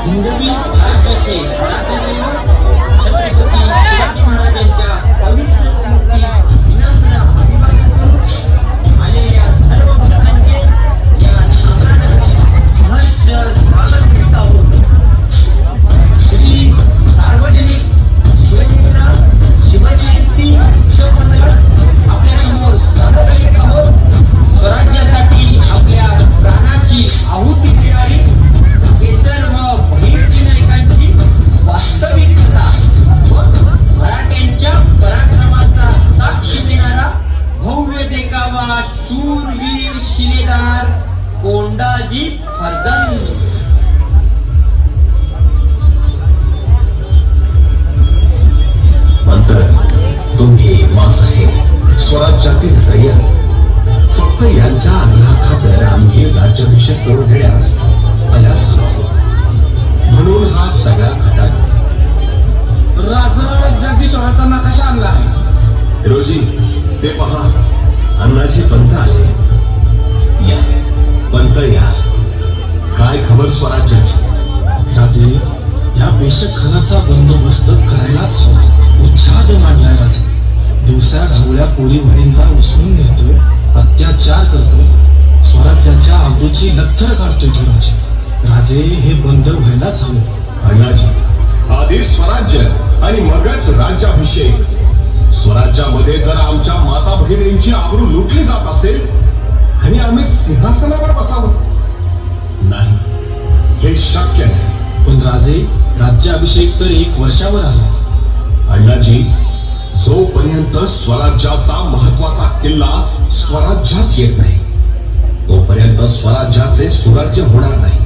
हिंदवी स्वराज्याचे छत्रपती शिवाजी महाराजांच्या पवित्र स्मृतीस विनम्र अभिवादन करून आलेल्या सर्व भक्तांचे या शासनाकडे सहर्ष स्वागत करीत आहोत. श्री सार्वजनिक शिवसेना शिवजयंती उत्सव मंडळ आपल्या समोर सादर करीत आहोत. स्वराज्यासाठी आपल्या प्राणाची आहुती देणारी हे सर्व बहिर्जी नायकांची वास्तविक कथा व मराठ्यांच्या पराक्रमाचा साक्ष देणारा भव्य देखावा शूरवीर शिलेदार कोंडाजी फर्जंद. तुम्ही मासाहेब स्वराज्यातील रयत फक्त यांच्या आग्रहाखातर आम्ही राज्याभिषेक करून घेण्यास तयार झालो आहोत. म्हणून हा सगळा खटाटा. राजा जगदीश्वराचा नकाशा आणला आहे. रोजी ते पहा, अण्णाजी पंत आले. या पंत या. काय खबर स्वराज्याची? राजे, या बेशक खानाचा बंदोबस्त करायलाच हवा. उच्छाद मांडलाय राजे. दिवसा ढावळ्या पोरी वडींना उचलून नेतोय, अत्याचार करतोय, स्वराज्याच्या आबरूची लखतर काढतोय तो राजे. राजे, हे बंद व्हायलाच हवं. अण्णाजी, आधी स्वराज्य आणि मगच राज्याभिषेक. स्वराज्यामध्ये जर आमच्या माता भगिनींची आबरू लुटली जात असेल आणि आम्ही सिंहासनावर बसावं, नाही, हे शक्य नाही. पण राजे, राज्याभिषेक तर 1 वर्षावर आला. अण्णाजी, जोपर्यंत स्वराज्याचा महत्वाचा किल्ला स्वराज्यात येत नाही तोपर्यंत स्वराज्याचे सुराज्य होणार नाही.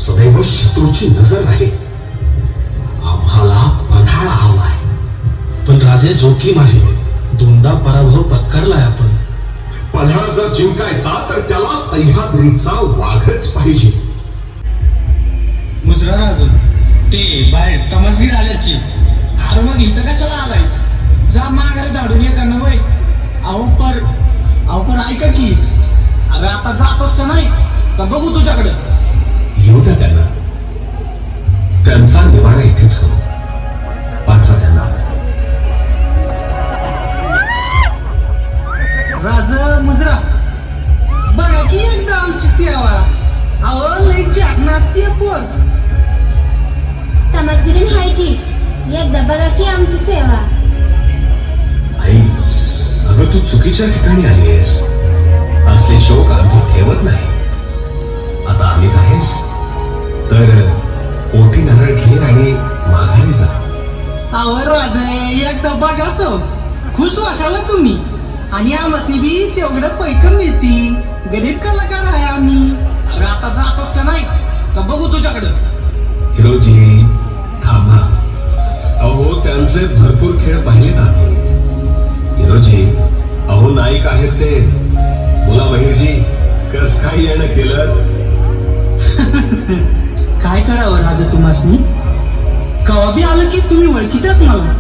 सदैव शत्रूची नजर राहील. आम्हाला पन्हाळा हवाय. पण राजे, जोखीम आहे. 2दा पराभव पत्करलाय आपण. पन्हाळा जर जिंकायचा तर त्याला सह्याद्रीचा वाघच पाहिजे. मुजरा राजू, ते बाहेर तमसगीर आल्याची. अरे मग इथं कशाला आलायस? जा माघारी धाडून ये का नव्हे. अहो पर ऐका की. अरे आता जातोस का नाही तर बघू तुझ्याकडे. येऊ द्या त्यांना. त्यांचा निवाडा इथेच करू. पाठवा त्यांना. राज मुजरा, बघा की एकदा आमची सेवा. अहो लई चाकणा असते पोर. तमसगिरी न्यायची. एकदा बघा की आमची सेवा. आई, अगं तू चुकीच्या ठिकाणी आलीस. असले शोक आम्ही ठेवत नाही. आता आलीच आहेस तर पोटी नारळ घे आणि माघारी जा. अहो राज, एकदा बघा सो खुश वाशाला तुम्ही. आणि आमसनी बी तेवढं पैकं मिळती. गरीब कलाकार आहे आम्ही. अरे आता जातोस का नाही तर बघू तुझ्याकडं. हिरोजी थांबा. अहो त्यांचे भरपूर खेळ पाहिलेत आम्ही. हिरोजी, अहो नाईक आहेत ते. बोला बहिरजी, कस काय येणं केलं? काय करावं राजा तुम्हासनी? कवा बी आलं की तुम्ही ओळखीतच मला.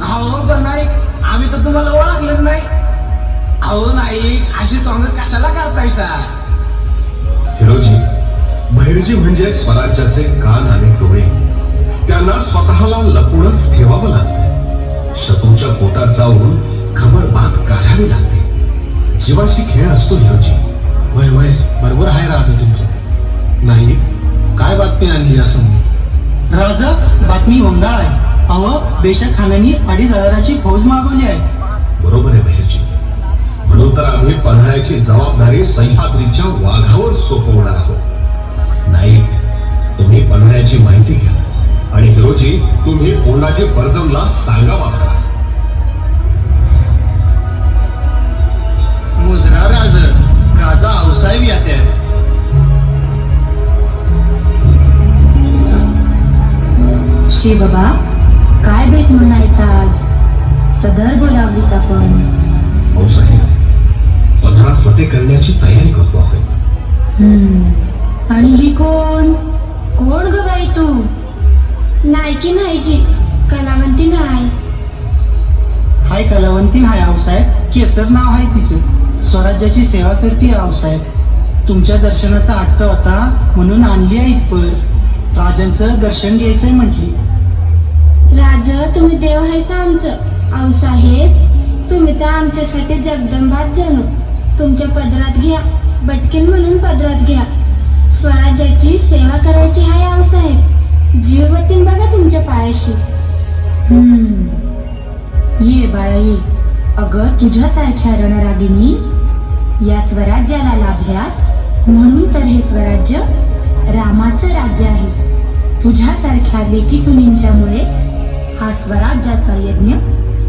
अहो पण नाही, आम्ही तर तुम्हाला ओळखलंच नाही. अहो नाही, अशी सॉंग कशाला करतायसा? हिरोजी, बहिरजी म्हणजे स्वराज्याचे कान आणि डोळे. त्यांना स्वतःला लपूनच ठेवावं लागतं. शत्रूच्या पोटात जाऊन खबरबात काढावी लागते. जीवाशी खेळ असतो हिरोजी. वय वय, बरोबर आहे राजा तुमचं. नाही, काय बातमी आणली असं? राजा, बातमी वंगा आहे. अहो बेशक खानाने 2,500ची फौज मागवली आहे. बरोबर आहे बहिरजी. म्हणून तर आम्ही पन्हाळ्याची जबाबदारी सह्याद्रीच्या वाघावर सोपवणार आहोत. नाही, तुम्ही पन्हाळ्याची माहिती घ्या आणि हिरोजी तुम्ही कोंडाजी फर्जंदला सांगावा करा. मुजरा राजा आऊसाहेब यात्या. शी बाबा, काय भेट म्हणायचा आज? सदर बोलावलीत आपण. हो साहेब, पन्हाळा फतेह करण्याची तयारी करतो आहोत. आणि ही कोण ग बाई तू? नाही की नाहीची कलावंती नाही. हाय कलावंती हाय आऊसाहेब. केसर नाव आहे तिचं. स्वराज्याची सेवा करते आऊसाहेब. तुमच्या दर्शनाचा हट्ट होता म्हणून आणली आहे इथपर. राजांचं दर्शन घ्यायचंय म्हटली. राज तुम्ही देव आहेसा आमचं. आऊसाहेब तुम्ही तर आमच्यासाठी जगदंबाच जणू. तुमच्या पदरात घ्या, बटकीन म्हणून पदरात घ्या. स्वराज्याची सेवा करायची आहे आऊसाहेब. जीव वतीन बघा तुमच्या पायाशी. ये बाळा ये. अगं तुझ्यासारख्या रणरागिणी या स्वराज्याला लाभल्यात म्हणून तर हे स्वराज्य रामाचं राज्य आहे. तुझ्यासारख्या लेकी सुनींच्यामुळेच हा स्वराज्याचा यज्ञ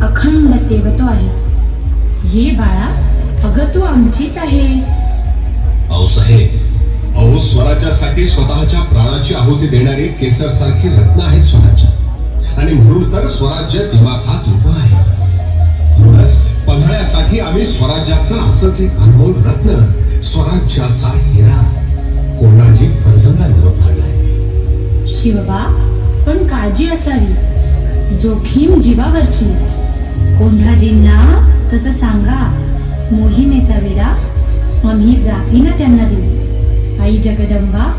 अखंड तेवतो आहे. ये बाळा, अगं तू आमचीच आहेस. आऊसाहेब, अहो स्वराज्यासाठी स्वतःच्या प्राणाची आहुती देणारी केसर सारखी रत्न आहेत स्वराज्यात, आणि म्हणून तर स्वराज्य दिमाखात उभं आहे. म्हणूनच पन्हाळ्यासाठी आम्ही स्वराज्याचं असंच एक अनमोल रत्न, स्वराज्याचा हिरा कोणाजी फरसंदा निरोप धाडलाय. शिवबा, पण काळजी असावी, जोखीम जीवावरची. कोंढाजींना तसं सांगा. मोहिमेचा वेढा आम्ही जातीनं त्यांना देऊ. आई जगदंबा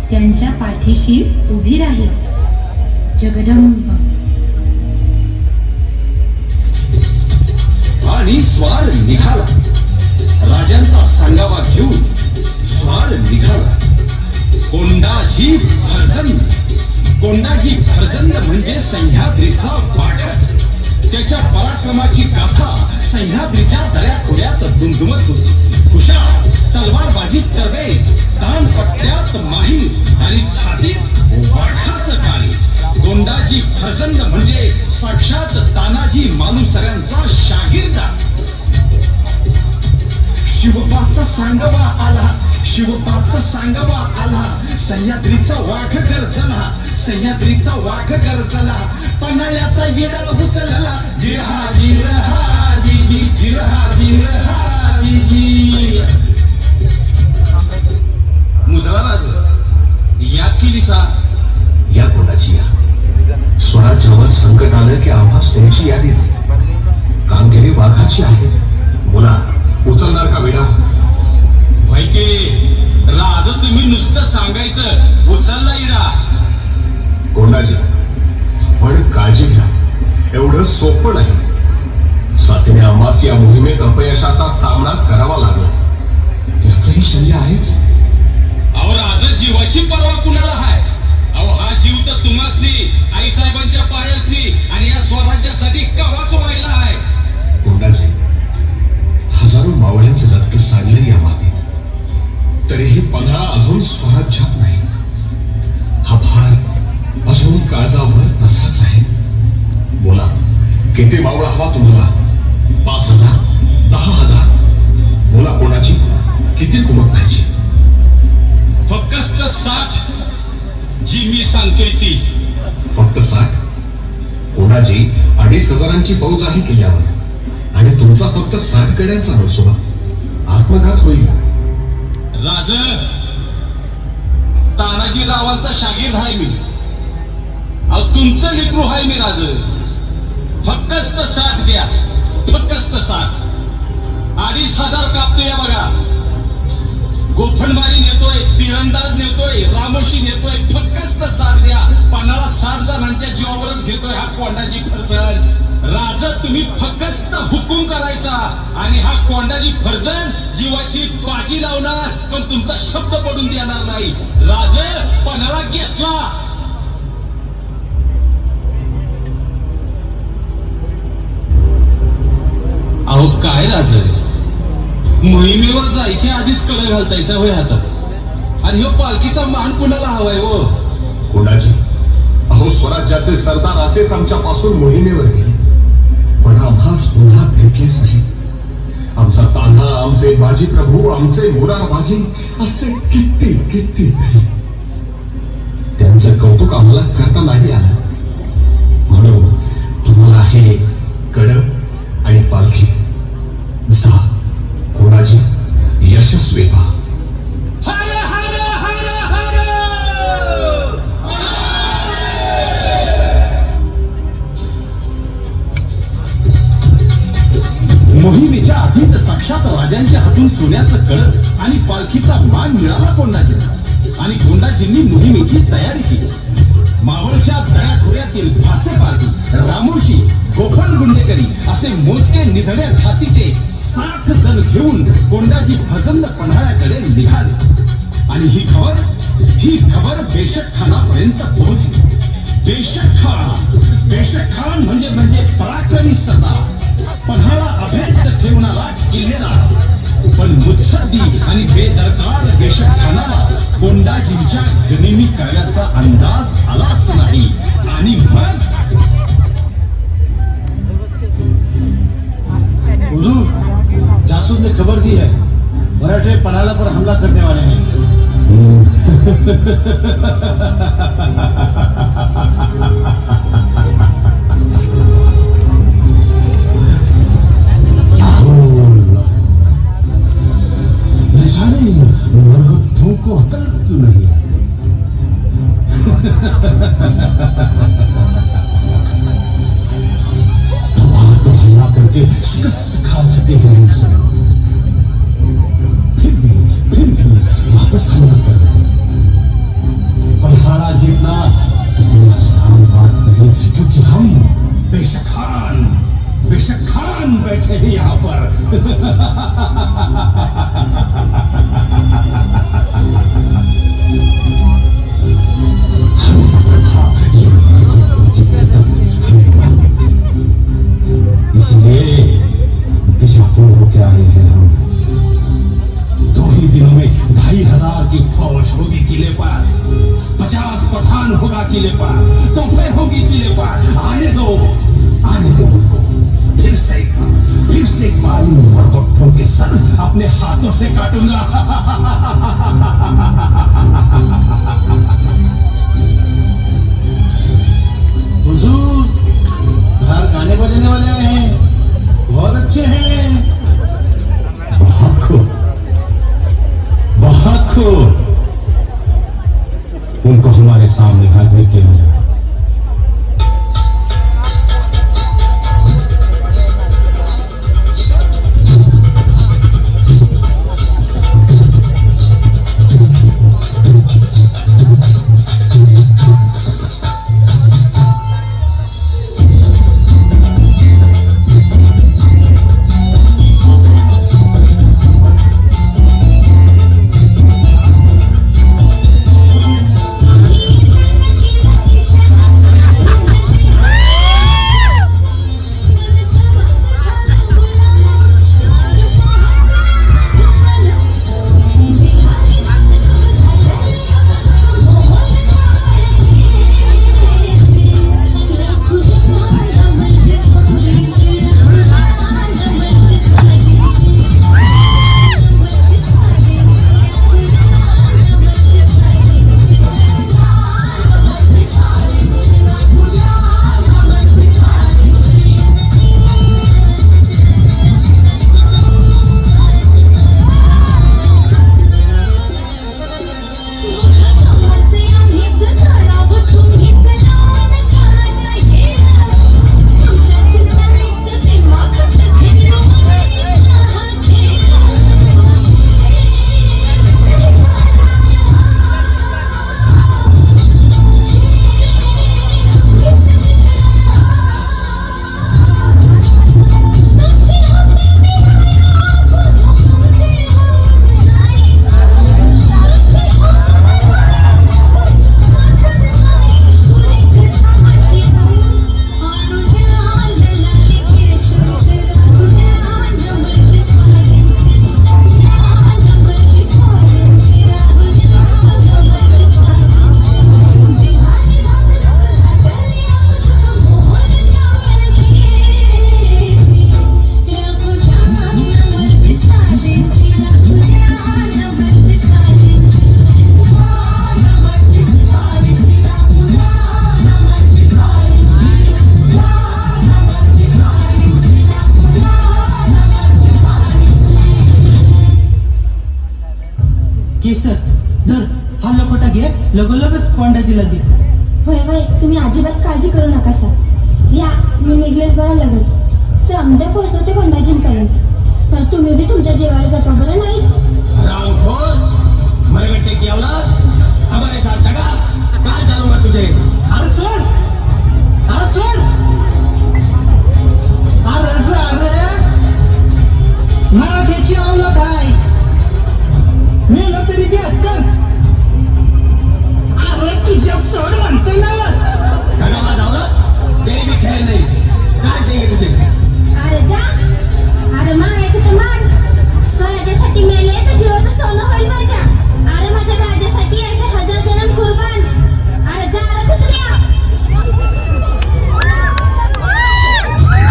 त्यांच्या पाठीशी उभी राहील. जगदंब. आणि स्वार निघाला. राजांचा सांगावा घेऊन स्वार निघाला. कोंडाजी फर्जंद. कोंडाजी फर्जंद म्हणजे सह्याद्रीचा वाटच. त्याच्या पराक्रमाची गाथा सह्याद्रीच्या दऱ्याखोऱ्यात दुमदुमत होती. हुशार, तलवारबाजीत तरबेज, दानपट्ट्यात माहीर आणि छातीत वाठाचं काळीज. कोंडाजी फर्जंद म्हणजे साक्षात तानाजी मालुसऱ्यांचा शागिर्दा. शिवबाचा सांगवा आला, शिवबाचा सांगवा आला. सह्याद्रीचा वाघ गरजला, सह्याद्रीचा वाघ गरजला. पन्हाळ्याचा येडा उचलला. जिरहा जिरहा जी जिरहा जिरहा जी. मुजरा राज या किलिसा. या कोणाची या स्वराज्यावर संकट आलं की आम्हास तुमची याद येते. कामगिरी वाघाची आहे. बोला, उचलणार का वेडा? भाईके राज तुम्ही नुसतं सांगायचं, उचलला इडा. कोंडाजी, पण काळजी घ्या, एवढं सोपं नाही. साथीने आम्हास या मोहिमेत अपयशाचा सामना करावा लागला. त्याचंही शल्य आहेच. अहो राज, जीवाची पर्वा कुणाला हाय? अहो हा जीव तर तुम्हासनी, आईसाहेबांच्या पायासनी आणि या स्वराज्यासाठी कवाच व्हायला आहे. कोंडाजी, हजारो मावळ्यांचं रक्त सांडलं या मातीत, तरीही पन्हाळा अजून स्वराज्यात नाही. हा भार अजून काळजावर तसाच आहे. बोला, किती मावळा हवा तुम्हाला? 5,000? 10,000? बोला कोणाची, किती कुमक पाहिजे? फक्त 60 जी मी सांगतोय ती. फक्त 60? कोणाची 2,500 फौज आहे किल्ल्यावर, आणि तुमचा फक्त 60 गड्यांचा मनसुबा. आत्मघात होईल. राज, तानाजी रावांचा शागीर आहे मी. अहो तुमचं लेकरू आहे मी राज. फक्त 60 द्या, फक्त 60. 2,500 कापतोय बघा. गोफणबारी नेतोय, तिरंदाज नेतोय, रामोशी नेतोय. फक्त 60 द्या. पन्हाळा 60 जणांच्या जीवावरच घेतोय हा कोंडाजी फरसन. राज, तुम्ही फक्त हुकूम करायचा आणि हा कोंडाजी फर्जन जीवाची बाजी लावणार, पण तुमचा शब्द पडून देणार नाही. राज, पन्हाळा घेतला. अहो काय राज, मोहिमेवर जायच्या आधीच कडे घालतायसा होय हातात, आणि हो पालखीचा मान कुणाला हवाय हो? कोणाची, अहो स्वराज्याचे सरदार असेच आमच्यापासून मोहिमेवर गेले, पण आम्हास पुन्हा भेटलेच नाही. आमचा तान्हा, आमचे बाजी प्रभू, आमचे मोरारबाजी, असे किती किती काही. त्यांचं कौतुक आम्हाला करता नाही आलं. म्हणून तुम्हाला हे कड आणि पालखी. जा कोणाची, यशस्वी व्हा. हर हर हर हर. मोहिमेच्या आधीच साक्षात राजांच्या हातून सोन्याचं कळप आणि पालखीचा मान मिळाला कोंडाजीला. आणि गोंडाजींनी मोहिमेची तयारी केली. मावळच्या तळ्याखोऱ्यातील फासे पारधी, रामोशी, गोफल गुंडेकरी असे मोजके निधड्या छातीचे 60 जण घेऊन गोंडाजी फजंद पन्हाळ्याकडे निघाले. आणि ही खबर बेशक खानापर्यंत पोहोचली. बेशक खान म्हणजे पराक्रमी सरदार, पन्हाळा अभेद्य ठेवणारा किल्लेदार. पण मुत्सद्दी आणि बेदरकार बेशक खानाला गोंडाजींच्या गनिमी करण्याचा अंदाज आलाच नाही. आणि मग हुजूर, जासूस ने खबर दी है, मराठे पनाला पर हमला करने वाले हैं. न जाने मरगत्थों को अकल क्यों नहीं है. तलवार को हमला करके शिकस्त खा चुके हैं हम सब. फिर भी वापस हमला कर रहे हैं. पल्हाड़ा जीतना इतनी आसान बात नहीं, क्योंकि हम बेशक खान बैठे हैं यहाँ पर. हमें पता था ये उनकी फितरत हमें मालूम थी. इसलिए बीजापुर होके आए हैं हम. 2 ही दिनों में 2500 की फौज होगी किले पर. 50 पठान होगा किले पर. तोहफे होगी किले पर. आने दो उनको. फिर से एक बार इन मरगट्ठों के सर अपने हाथों से काटूंगा. हुजूर, बाहर गाने बजाने वाले आए हैं, बहुत अच्छे हैं. बहुत खूब. उनको हमारे सामने हाजिर किया जाए. केसर धर हा लकोटा घे, लगोलगच कोंडाजीला दे. वय तुम्ही अजिबात काळजी करू नका सर. या मी निघलेच बरं लगेच. समजा पोहोचवते कोंडाजींपर्यंत. तर तुम्ही बी तुमच्या जीवाला जपा बरं नाही. रामखोर, मरगट्टे की औलाद, हमारे साथ दगा काय डालूंगा तुझे अरे सोड अरे सोड अरे मराठ्याची अवलाद आहे मेलं तरी बी हत्तर अरे तुझ्या सोड म्हणतोय ना दगा वाजवलं तेरी भी खैर नहीं काय देंगे तुझे अरे जा अरे मारायचं तर मार स्वराज्यासाठी मेले तर जीवाचं सोनं होईल माझ्या अरे माझ्या राजासाठी अशा 1000 जन्म कुर्बान अरे जा अरे कुत्र्या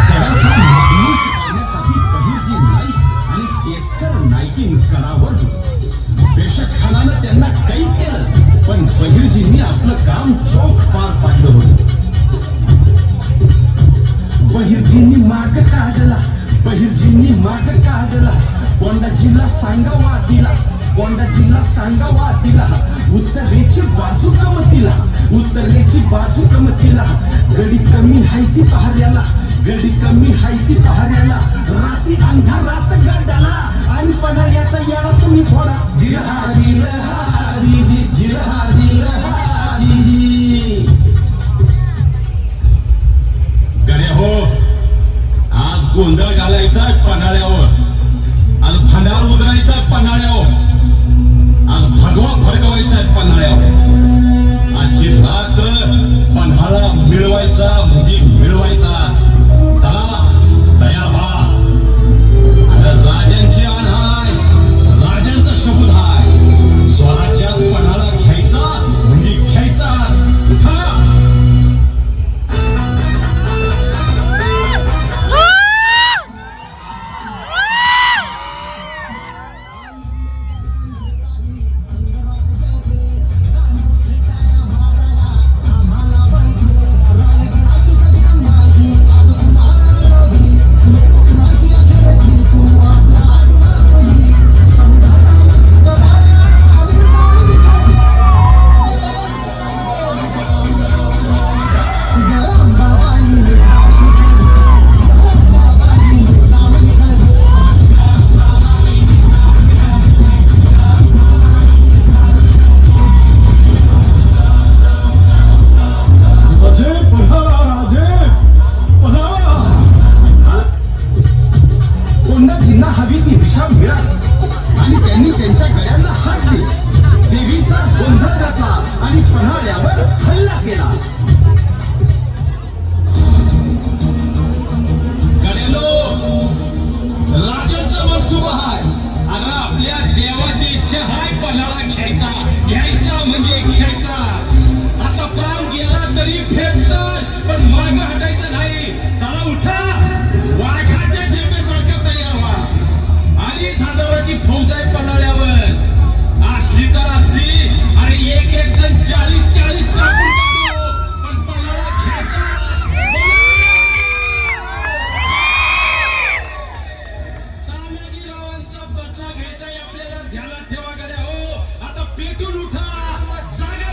त्याचा माणूस करण्यासाठी बहिर्जी नाईक आणि केसर नाईकी कणावर होते बेशक खानानं त्यांना कैद केलं पण बहिर्जींनी आपलं काम चोख पार पाडलं होतं बहिर्जींनी माग काढला कोंडाजीला सांगावा दिला उत्तरेची बाजू कमतीला गडी कमी हायती पहाऱ्याला रात्री अंधारात गाडाला आणि पणाल्याचा याला तुम्ही फोडा जिरहाजी गड्या हो आज गोंधळ घालायचा पन्हाळ्यावर आज भंडार उधरायचा पन्हाळ्यावर आज भगवा फडकवायचा पन्हाळ्यावर आजची रात्र पन्हाळा मिळवायचा म्हणजे मिळवायचाच चला तयार व्हा आता राजांची आण हाय राजांचा शब्द हाय स्वराज्यात पन्हाळा घ्यायचा म्हणजे घ्यायचाच उठा कोंडाजींना हवी ती दिशा मिळाली आणि त्यांनी त्यांच्या गड्यांना हात दिला देवीचा गोंधळ घातला आणि पन्हाळ्यावर हल्ला केला गड्यानो राजांचा मनसुबा हाय आणि आपल्या देवाची इच्छा हाय पन्हाळा घ्यायचा म्हणजे घ्यायचा आता प्राण गेला तरी फेकतात पण माग हटायचं नाही चला उठा वाघाच्या झेपेसारखं तयार व्हा 2,500ची फौज आहे पन्हाळ्यावर असली तर असली आणि एक जण 40 टाकून काढू पण पन्हाळा घ्यायचा तानाजीरावांचा बदला घ्यायचा आपल्याला ध्यानात ठेवा गड्या हो आता पेटून उठा जागा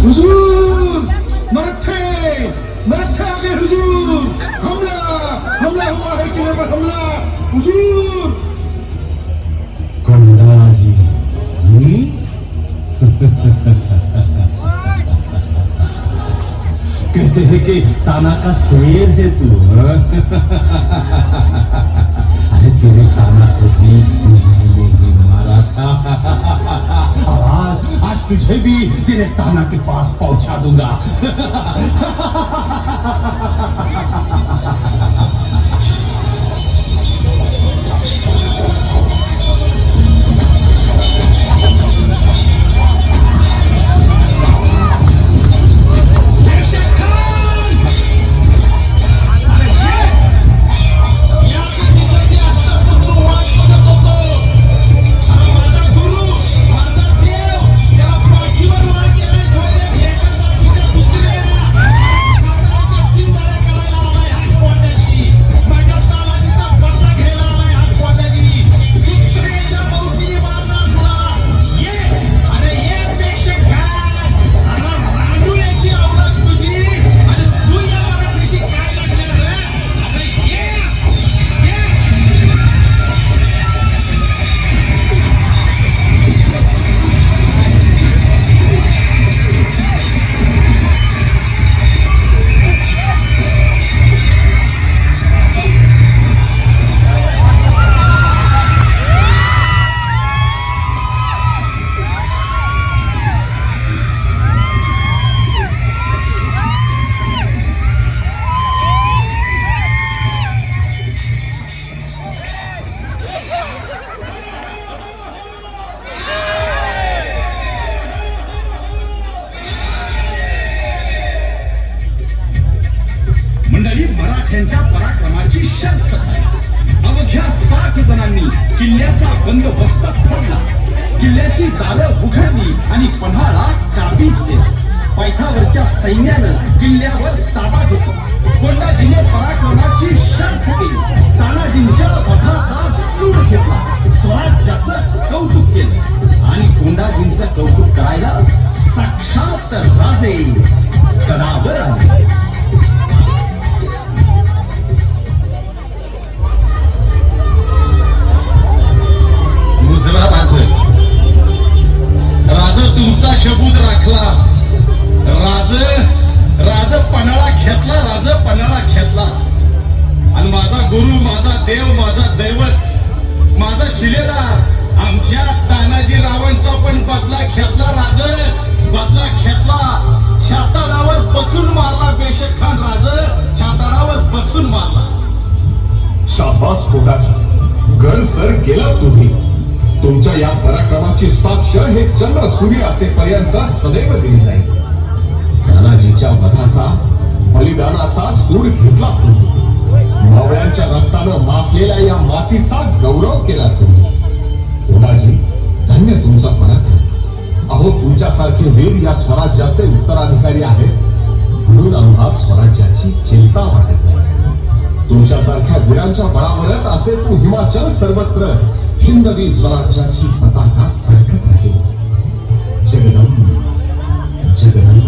हुजूर मराठे आ गए हुजूर हमला हुआ है किले पर हमला हुजूर कोंडाजी कहते हैं कि ताना का शेर है तू अरे तेरे ताना को भी मैंने मारा था आज तुझे भी तेरे ताना के पास पहुंचा दूंगा लाख जणांनी किल्ल्याचा बंदोबस्त ठरला. किल्ल्याची दारं उघडली आणि पन्हाळा काबीज केला. पैठावरच्या सैन्यानं किल्ल्यावर ताबा घेतला. कोंडाजीने पराक्रमाची शर्थ केली. तानाजींच्या वधाचा सूड घेतला. स्वराज्याचं कौतुक केलं आणि कोंडाजींचं कौतुक करायला साक्षात राजे गडावर आले. मुजरा राज तुमचा शबूत राखला. राज पन्हाळा घेतला आणि माझा गुरु, माझा देव, माझा दैवत, माझा शिलेदार आमच्या तानाजी रावांचा पण बदला घेतला. छाताडावर बसून मारला. बेशक खान छाताडावर बसून मारला. शाबास कोंडाजी, घर सर केला तुम्ही. तुमच्या या पराक्रमाची साक्ष हे चंद्र सूर्य असेपर्यंत सदैव दिली जाईल. तानाजीच्या वधाचा, बलिदानाचा सूड घेतला तुम्ही. मावळ्यांच्या रक्तानं माखलेल्या या मातीचा गौरव केला तुम्ही. कोंडाजी, धन्य तुमचा पराक्रम. अहो, तुमच्यासारखे वीर या स्वराज्याचे उत्तराधिकारी आहेत म्हणून आम्हा स्वराज्याची चिंता वाटत नाही. तुमच्यासारख्या वीरांच्या बळावरच असे तू हिमाचल सर्वत्र हिंदवी स्वराज्याची पताका फडकत राहील. जगदंब जगदंब.